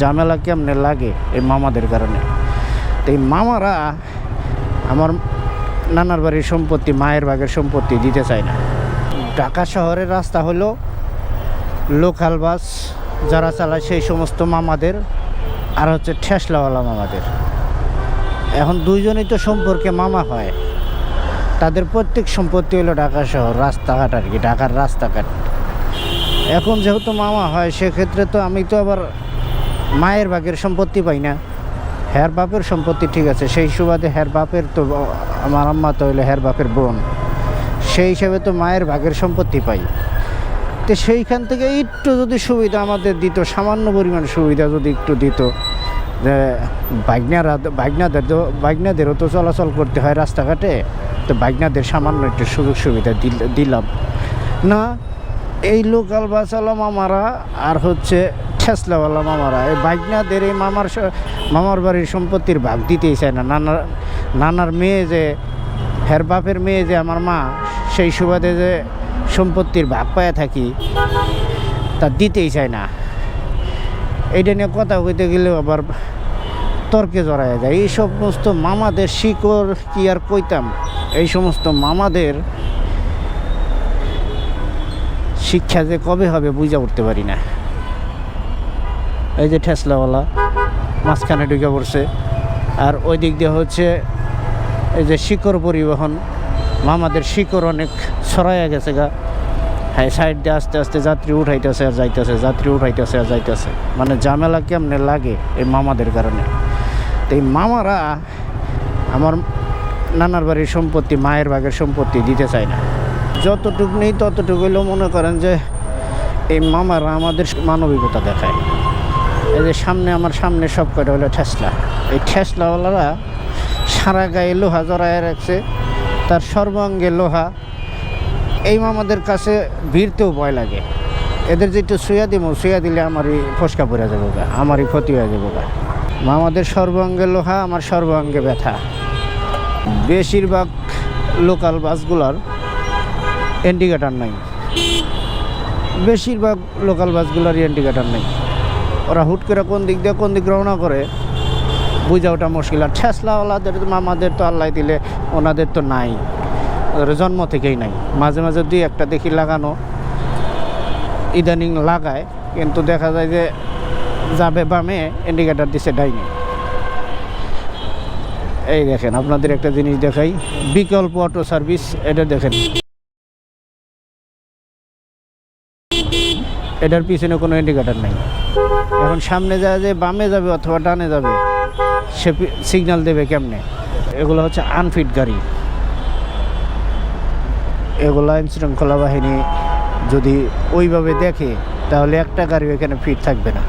ঝামেলা কেমনে লাগে এই মামাদের কারণে। তো এই মামারা আমার নানার বাড়ির সম্পত্তি, মায়ের ভাগের সম্পত্তি দিতে চায় না। ঢাকা শহরের রাস্তা হলো লোকাল বাস যারা চালায় সেই সমস্ত মামাদের, আর হচ্ছে ঠেসলাওয়ালা মামাদের। এখন দুইজনই তো সম্পর্কে মামা হয়, তাদের প্রত্যেক সম্পত্তি হলো ঢাকা শহর, রাস্তাঘাট আর কি, ঢাকার রাস্তাঘাট। এখন যেহেতু মামা হয় সেক্ষেত্রে তো আমি তো আবার মায়ের ভাগের সম্পত্তি পাই না, হের বাপের সম্পত্তি ঠিক আছে, সেই সুবাদে হের বাপের তো, আমার আম্মা তো হইলো হের বাপের বোন, সেই হিসাবে তো মায়ের ভাগের সম্পত্তি পাই। তো সেইখান থেকে একটু যদি সুবিধা আমাদের দিত, সামান্য পরিমাণ সুবিধা যদি একটু দিত, যে বাইকনাদেরও তো চলাচল করতে হয় রাস্তাঘাটে, তো বাইকনাদের সামান্য একটু সুযোগ সুবিধা দিলাম না। এই লোকাল বাসওয়ালা মামারা আর হচ্ছে ঠেসলাওয়ালা মামারা এই বাইকনাদের এই মামার বাড়ির সম্পত্তির ভাগ দিতেই চায় না। নানার মেয়ে যে, হের বাপের মেয়ে যে আমার মা, সেই সুবাদে যে সম্পত্তির ভাগ পায়ে থাকি তা দিতেই চায় না। এইটা নিয়ে কথা কইতে গেলেও আবার তর্কে জড়ায় যায়। এই সমস্ত মামাদের শিকড় কি আর কইতাম, এই সমস্ত মামাদের শিক্ষা যে কবে হবে বুঝা উঠতে পারি না। এই যে ঠেসলাওয়ালা মাঝখানে ঢুকে পড়ছে, আর ওই দিক দিয়ে হচ্ছে এই যে শিকড় পরিবহন, মামাদের শিকড় অনেক ছড়াইয়া গেছে গা। হ্যাঁ, সাইড দিয়ে আস্তে আস্তে যাত্রী উঠাইতেছে আর যাইতেছে, যাত্রী উঠাইতেছে আর যাইতেছে। মানে ঝামেলা কেমনে লাগে এই মামাদের কারণে। তো এই মামারা আমার নানার বাড়ির সম্পত্তি, মায়ের ভাগের সম্পত্তি দিতে চায় না। যতটুকু নেই ততটুকু হলেও মনে করেন যে এই মামারা আমাদের মানবিকতা দেখায়। এই যে আমার সামনে সব কটা হলো ঠেসলা, এই ঠেসলাওয়ালারা সারা গায়ে লোহা জড়ায় রাখছে, তার সর্বাঙ্গে লোহা। এই মামাদের কাছে ভিড়তেও ভয় লাগে। এদের যেটু শুয়া দিলে আমারই ফসকা পড়ে যাবো গা, আমারই ক্ষতি হয়ে যাবো গা। মামাদের সর্বাঙ্গে লোহা, আমার সর্বাঙ্গে ব্যথা। বেশিরভাগ লোকাল বাসগুলোর ইন্ডিকেটার নাই, বেশিরভাগ লোকাল বাসগুলোর ইন্ডিকেটার নেই। ওরা হুট করে কোন দিক দিয়ে কোন দিক রওনা করে বুঝা ওঠা মুশকিল। আর ঠেসলাওয়ালাদের মামাদের তো আল্লাহ দিলে, ওনাদের তো নাই, ওদের জন্ম থেকেই নাই। মাঝে মাঝে দুই একটা দেখি লাগানো, ইদানিং লাগায়, কিন্তু দেখা যায় যে যাবে বামে ইন্ডিকেটার দিছে ডাইনে। এই দেখেন আপনাদের একটা জিনিস দেখাই, বিকল্প অটো সার্ভিস, এটা দেখেন, এটার পিছনে কোনো ইন্ডিকেটার নাই। এখন সামনে যায় যে বামে যাবে অথবা ডানে যাবে, সে সিগন্যাল দেবে কেমনে? এগুলো হচ্ছে আনফিট গাড়ি। এগুলো আইনশৃঙ্খলা বাহিনী যদি ওইভাবে দেখে তাহলে একটা গাড়ি এখানে ফিট থাকবে না।